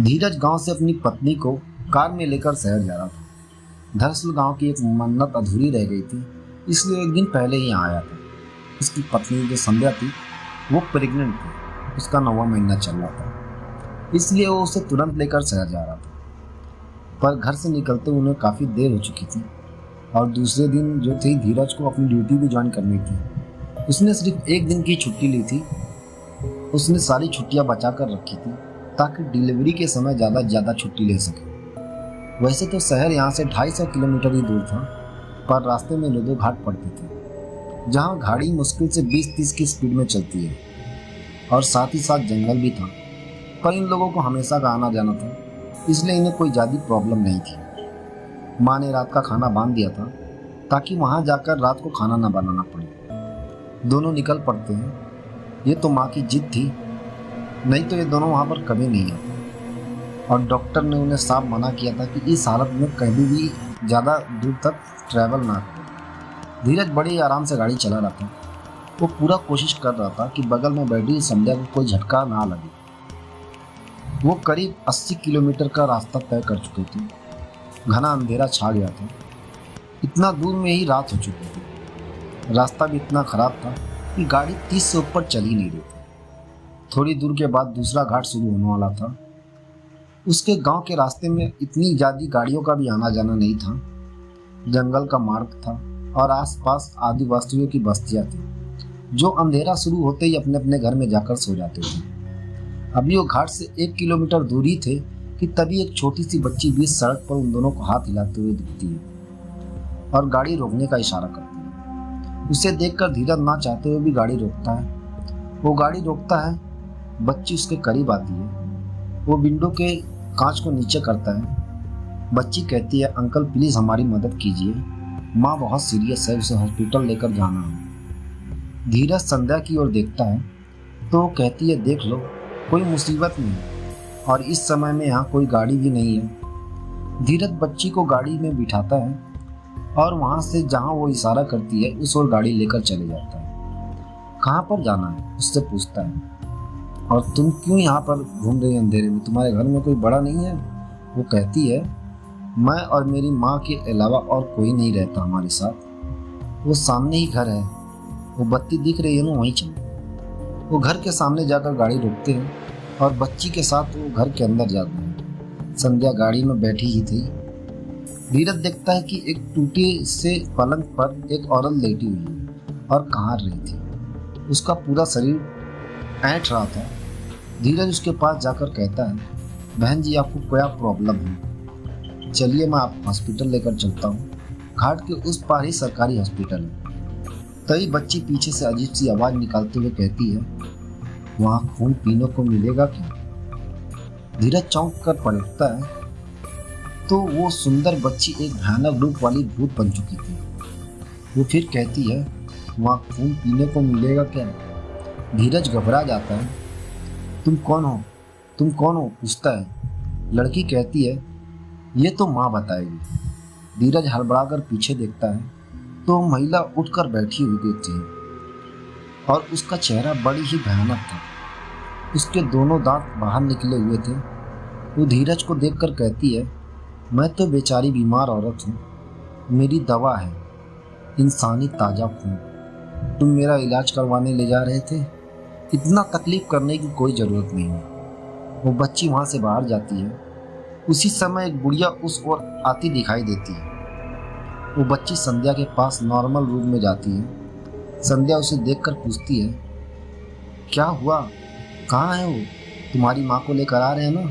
धीरज गांव से अपनी पत्नी को कार में लेकर शहर जा रहा था। दरअसल गांव की एक मन्नत अधूरी रह गई थी, इसलिए एक दिन पहले ही यहाँ आया था। उसकी पत्नी जो संध्या थी वो प्रेग्नेंट थी, उसका 9वां महीना चल रहा था, इसलिए वो उसे तुरंत लेकर शहर जा रहा था। पर घर से निकलते उन्हें काफ़ी देर हो चुकी थी और दूसरे दिन जो थी धीरज को अपनी ड्यूटी भी ज्वाइन करनी थी। उसने सिर्फ एक दिन की छुट्टी ली थी। उसने सारी छुट्टियां बचा कर रखी थी ताकि डिलीवरी के समय ज़्यादा छुट्टी ले सके। वैसे तो शहर यहाँ से 250 किलोमीटर ही दूर था, पर रास्ते में दो घाट पड़ते थे जहाँ गाड़ी मुश्किल से 20-30 की स्पीड में चलती है और साथ ही साथ जंगल भी था। पर इन लोगों को हमेशा का आना जाना था, इसलिए इन्हें कोई ज़्यादा प्रॉब्लम नहीं थी। माँ ने रात का खाना बांध दिया था ताकि वहाँ जाकर रात को खाना ना बनाना पड़े। दोनों निकल पड़ते हैं। ये तो माँ की जिद थी, नहीं तो ये दोनों वहाँ पर कभी नहीं आते। और डॉक्टर ने उन्हें साफ मना किया था कि इस हालत में कभी भी ज़्यादा दूर तक ट्रैवल ना करें। धीरज बड़े ही आराम से गाड़ी चला रहा था। वो पूरा कोशिश कर रहा था कि बगल में बैठी संध्या को कोई झटका ना लगे। वो करीब 80 किलोमीटर का रास्ता तय कर चुके थे। घना अंधेरा छा गया था। इतना दूर में ही रात हो चुकी थी। रास्ता भी इतना खराब था कि गाड़ी 30 से ऊपर चल ही नहीं रही थी। थोड़ी दूर के बाद दूसरा घाट शुरू होने वाला था। उसके गांव के रास्ते में इतनी ज़्यादा गाड़ियों का भी आना जाना नहीं था। जंगल का मार्ग था और आसपास आदिवासियों की बस्तियां थी जो अंधेरा शुरू होते ही अपने अपने घर में जाकर सो जाते थे। अभी वो घाट से 1 किलोमीटर दूर ही थे कि तभी एक छोटी सी बच्ची बीच सड़क पर उन दोनों को हाथ हिलाते हुए दिखती है और गाड़ी रोकने का इशारा करती है। उसे देखकर धीरज ना चाहते हुए भी गाड़ी रोकता है। वो गाड़ी रोकता है, बच्ची उसके करीब आती है। वो विंडो के कांच को नीचे करता है। बच्ची कहती है, अंकल प्लीज़ हमारी मदद कीजिए, माँ बहुत सीरियस है, उसे हॉस्पिटल लेकर जाना है। धीरज संध्या की ओर देखता है तो वो कहती है, देख लो कोई मुसीबत नहीं और इस समय में यहाँ कोई गाड़ी भी नहीं है। धीरज बच्ची को गाड़ी में बिठाता है और वहाँ से जहाँ वो इशारा करती है उस ओर गाड़ी लेकर चले जाता है। कहाँ पर जाना है उससे पूछता है, और तुम क्यों यहाँ पर घूम रही हो अंधेरे में, तुम्हारे घर में कोई बड़ा नहीं है? वो कहती है, मैं और मेरी माँ के अलावा और कोई नहीं रहता हमारे साथ। वो सामने ही घर है, वो बत्ती दिख रही है ना, वहीं चलो। वो घर के सामने जाकर गाड़ी रोकते हैं और बच्ची के साथ वो घर के अंदर जाते हैं। संध्या गाड़ी में बैठी ही थी। धीरज देखता है कि एक टूटे से पलंग पर एक औरत लेटी हुई है और कहाँ रही थी। उसका पूरा शरीर ऐंठ रहा था। धीरज उसके पास जाकर कहता है, बहन जी आपको क्या प्रॉब्लम है? चलिए मैं आपको हॉस्पिटल लेकर चलता हूँ। घाट के उस पार ही सरकारी हॉस्पिटल है। तभी बच्ची पीछे से अजीब सी आवाज़ निकालते हुए कहती है, वहाँ खून पीने को मिलेगा क्या? धीरज चौंक कर पलटता है तो वो सुंदर बच्ची एक भयानक रूप वाली भूत बन चुकी थी। वो फिर कहती है, वहाँ खून पीने को मिलेगा क्या? धीरज घबरा जाता है। तुम कौन हो? तुम कौन हो? पूछता है। लड़की कहती है, ये तो माँ बताएगी। धीरज हड़बड़ाकर पीछे देखता है तो महिला उठकर बैठी हुई देखती है और उसका चेहरा बड़ी ही भयानक था। उसके दोनों दांत बाहर निकले हुए थे। वो धीरज को देखकर कहती है, मैं तो बेचारी बीमार औरत हूँ, मेरी दवा है इंसानी ताज़ा खून। तुम मेरा इलाज करवाने ले जा रहे थे, इतना तकलीफ करने की कोई ज़रूरत नहीं है। वो बच्ची वहाँ से बाहर जाती है। उसी समय एक बुढ़िया उस ओर आती दिखाई देती है। वो बच्ची संध्या के पास नॉर्मल रूम में जाती है। संध्या उसे देखकर पूछती है, क्या हुआ, कहाँ है वो? तुम्हारी माँ को लेकर आ रहे हैं ना?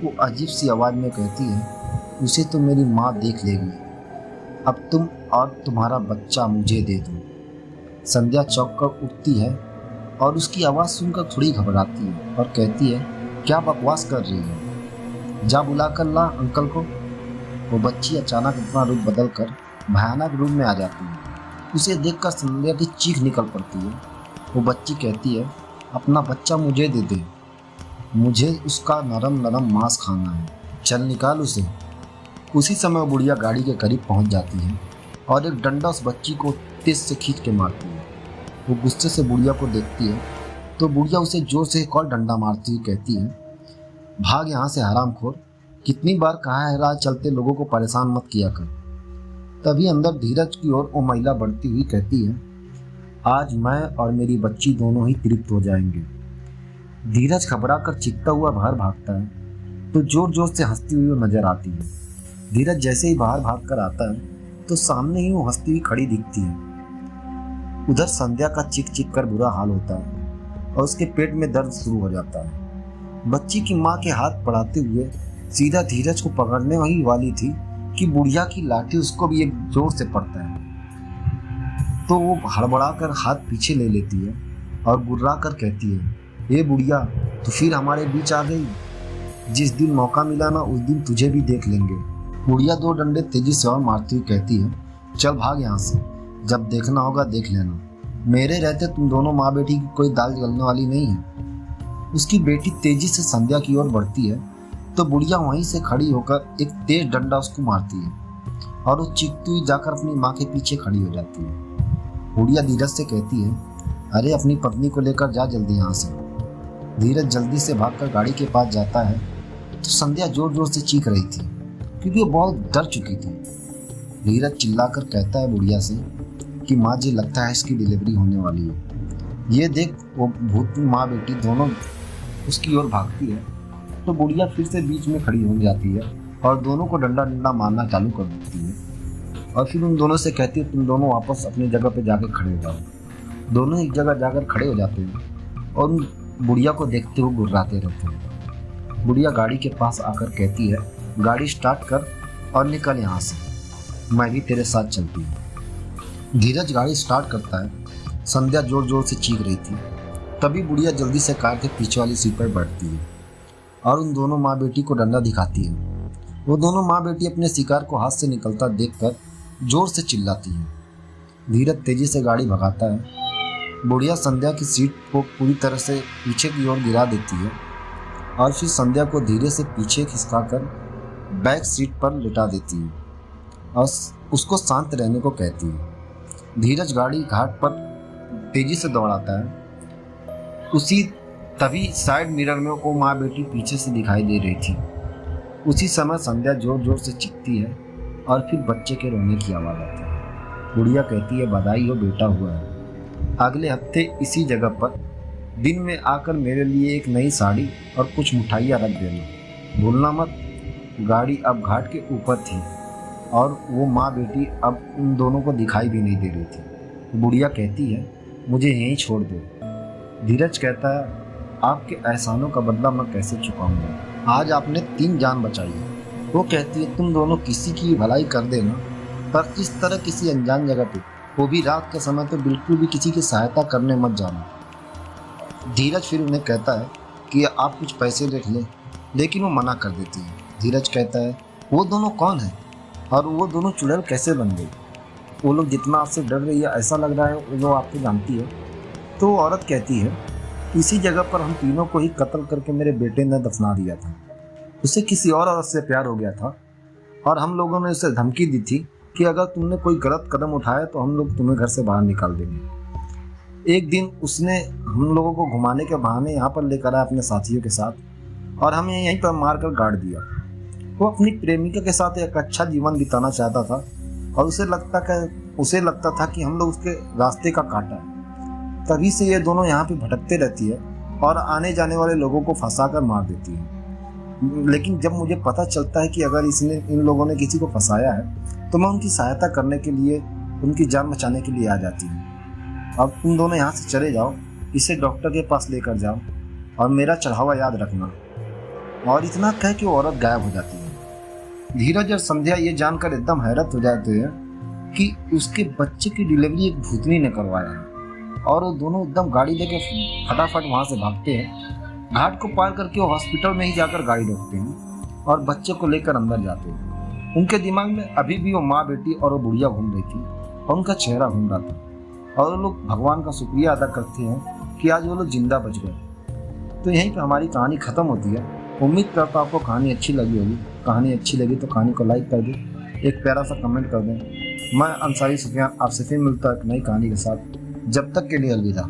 वो अजीब सी आवाज़ में कहती है, उसे तो मेरी माँ देख लेगी, अब तुम और तुम्हारा बच्चा मुझे दे दो। संध्या चौंक कर उठती है और उसकी आवाज़ सुनकर थोड़ी घबराती है और कहती है, क्या बकवास कर रही है, जा बुलाकर ला अंकल को। वो बच्ची अचानक अपना रूप बदलकर भयानक रूप में आ जाती है। उसे देखकर संध्या की चीख निकल पड़ती है। वो बच्ची कहती है, अपना बच्चा मुझे दे दे, मुझे उसका नरम नरम मांस खाना है, चल निकाल उसे। उसी समय बुढ़िया गाड़ी के करीब पहुंच जाती है और एक डंडा उस बच्ची को तेज से खींच के मारती है। वो गुस्से से बुढ़िया को देखती है तो बुढ़िया उसे जोर से एक और डंडा मारती हुई कहती है, भाग यहाँ से हरामखोर, कितनी बार कहा है राह चलते लोगों को परेशान मत किया कर। तभी अंदर धीरज की ओर वो महिला बढ़ती हुई कहती है, आज मैं और मेरी बच्ची दोनों ही तृप्त हो जाएंगे। धीरज घबरा कर चीखता हुआ बाहर भागता है तो जोर जोर से हंसती हुई वो नजर आती है। धीरज जैसे ही बाहर भाग कर आता है तो सामने ही वो हंसती हुई खड़ी दिखती है। उधर संध्या का चीख चीख कर बुरा हाल होता है और उसके पेट में दर्द शुरू हो जाता है। बच्ची की माँ के हाथ बढ़ाते हुए सीधा धीरज को पकड़ने वही वाली थी कि बुढ़िया की लाठी उसको भी एक जोर से पड़ता है, तो वो हड़बड़ा कर हाथ पीछे ले लेती है और गुर्रा कर कहती है, ये बुढ़िया तो फिर हमारे बीच आ गई। जिस दिन मौका मिला ना उस दिन तुझे भी देख लेंगे। बुढ़िया 2 डंडे तेजी से और मारती हुई कहती है, चल भाग यहाँ से, जब देखना होगा देख लेना। मेरे रहते तुम दोनों माँ बेटी की कोई दाल जलने वाली नहीं है। उसकी बेटी तेजी से संध्या की ओर बढ़ती है तो बुढ़िया वहीं से खड़ी होकर एक तेज डंडा उसको मारती है और वो चीखती हुई जाकर अपनी माँ के पीछे खड़ी हो जाती है। बुढ़िया धीरज से कहती है, अरे अपनी पत्नी को लेकर जा जल्दी यहाँ से। धीरज जल्दी से भागकर गाड़ी के पास जाता है तो संध्या जोर जोर से चीख रही थी क्योंकि वो बहुत डर चुकी थी। धीरज चिल्लाकर कहता है बुढ़िया से कि माँ जी लगता है इसकी डिलीवरी होने वाली है। ये देख वो भूत माँ बेटी दोनों उसकी ओर भागती है तो बुढ़िया फिर से बीच में खड़ी हो जाती है और दोनों को डंडा डंडा मारना चालू कर देती है और फिर उन दोनों से कहती है, तुम दोनों वापस अपनी जगह पे जाकर खड़े हो जाओ। दोनों एक जगह जाकर खड़े हो जाते हैं और उन बुढ़िया को देखते हुए गुर्राते रहते हैं। बुढ़िया गाड़ी के पास आकर कहती है, गाड़ी स्टार्ट कर और निकल यहाँ से, मैं भी तेरे साथ चलती हूँ। धीरज गाड़ी स्टार्ट करता है। संध्या जोर जोर से चीख रही थी। तभी बुढ़िया जल्दी से कार के पीछे वाली सीट पर बैठती है और उन दोनों माँ बेटी को डंडा दिखाती है। वो दोनों माँ बेटी अपने शिकार को हाथ से निकलता देखकर जोर से चिल्लाती है। धीरज तेजी से गाड़ी भगाता है। बुढ़िया संध्या की सीट को पूरी तरह से पीछे की ओर गिरा देती है और फिर संध्या को धीरे से पीछे खिसकाकर बैक सीट पर लिटा देती है और उसको शांत रहने को कहती है। धीरज गाड़ी घाट पर तेजी से दौड़ाता है। उसी तभी साइड मिरर में को माँ बेटी पीछे से दिखाई दे रही थी। उसी समय संध्या जोर जोर से चीखती है और फिर बच्चे के रोने की आवाज़ आती है। बुढ़िया कहती है, बधाई हो बेटा हुआ है। अगले हफ्ते इसी जगह पर दिन में आकर मेरे लिए एक नई साड़ी और कुछ मिठाइयाँ रख देना, भूलना मत। गाड़ी अब घाट के ऊपर थी और वो माँ बेटी अब उन दोनों को दिखाई भी नहीं दे रही थी। बुढ़िया कहती है, मुझे यहीं छोड़ दो। धीरज कहता है, आपके एहसानों का बदला मैं कैसे चुकाऊंगा। आज आपने 3 जान बचाई है। वो कहती है, तुम दोनों किसी की भलाई कर देना, पर इस तरह किसी अनजान जगह पे, वो भी रात के समय, तो बिल्कुल भी किसी की सहायता करने मत जाना। धीरज फिर उन्हें कहता है कि आप कुछ पैसे रख लें, लेकिन वो मना कर देती है। धीरज कहता है, वो दोनों कौन है और वो दोनों चुड़ैल कैसे बन गई? वो लोग जितना आपसे डर रही है ऐसा लग रहा है वो आपको जानती है। तो वो औरत कहती है, इसी जगह पर हम तीनों को ही कत्ल करके मेरे बेटे ने दफना दिया था। उसे किसी और औरत से प्यार हो गया था और हम लोगों ने उसे धमकी दी थी कि अगर तुमने कोई गलत कदम उठाया तो हम लोग तुम्हें घर से बाहर निकाल देंगे। एक दिन उसने हम लोगों को घुमाने के बहाने यहाँ पर लेकर आया अपने साथियों के साथ और हमें यहीं पर मार कर गाड़ दिया। वो अपनी प्रेमिका के साथ एक अच्छा जीवन बिताना चाहता था और उसे लगता था कि हम लोग उसके रास्ते का काटा है। तभी से ये दोनों यहाँ पे भटकते रहती है और आने जाने वाले लोगों को फंसा कर मार देती है। लेकिन जब मुझे पता चलता है कि अगर इन लोगों ने किसी को फंसाया है तो मैं उनकी सहायता करने के लिए, उनकी जान बचाने के लिए आ जाती हूँ। अब तुम दोनों यहाँ से चले जाओ, इसे डॉक्टर के पास लेकर जाओ और मेरा चढ़ावा याद रखना। और इतना कह के वो औरत गायब हो जाती है। धीरज और संध्या ये जानकर एकदम हैरत हो जाते हैं कि उसके बच्चे की डिलीवरी एक भूतनी ने करवाया है और वो दोनों एकदम गाड़ी लेके फटाफट वहाँ से भागते हैं। घाट को पार करके वो हॉस्पिटल में ही जाकर गाड़ी रोकते हैं और बच्चे को लेकर अंदर जाते हैं। उनके दिमाग में अभी भी वो माँ बेटी और वो बुढ़िया घूम रही थी और उनका चेहरा घूम रहा था और वो लोग भगवान का शुक्रिया अदा करते हैं कि आज वो लोग जिंदा बच गए। तो यहीं पर हमारी कहानी ख़त्म होती है। उम्मीद करता हूँ आपको कहानी अच्छी लगी होगी। कहानी अच्छी लगी तो कहानी को लाइक कर दें, एक प्यारा सा कमेंट कर दें। मैं अंसारी सुफियान आपसे फिर मिलता है एक नई कहानी के साथ। जब तक के लिए अलविदा।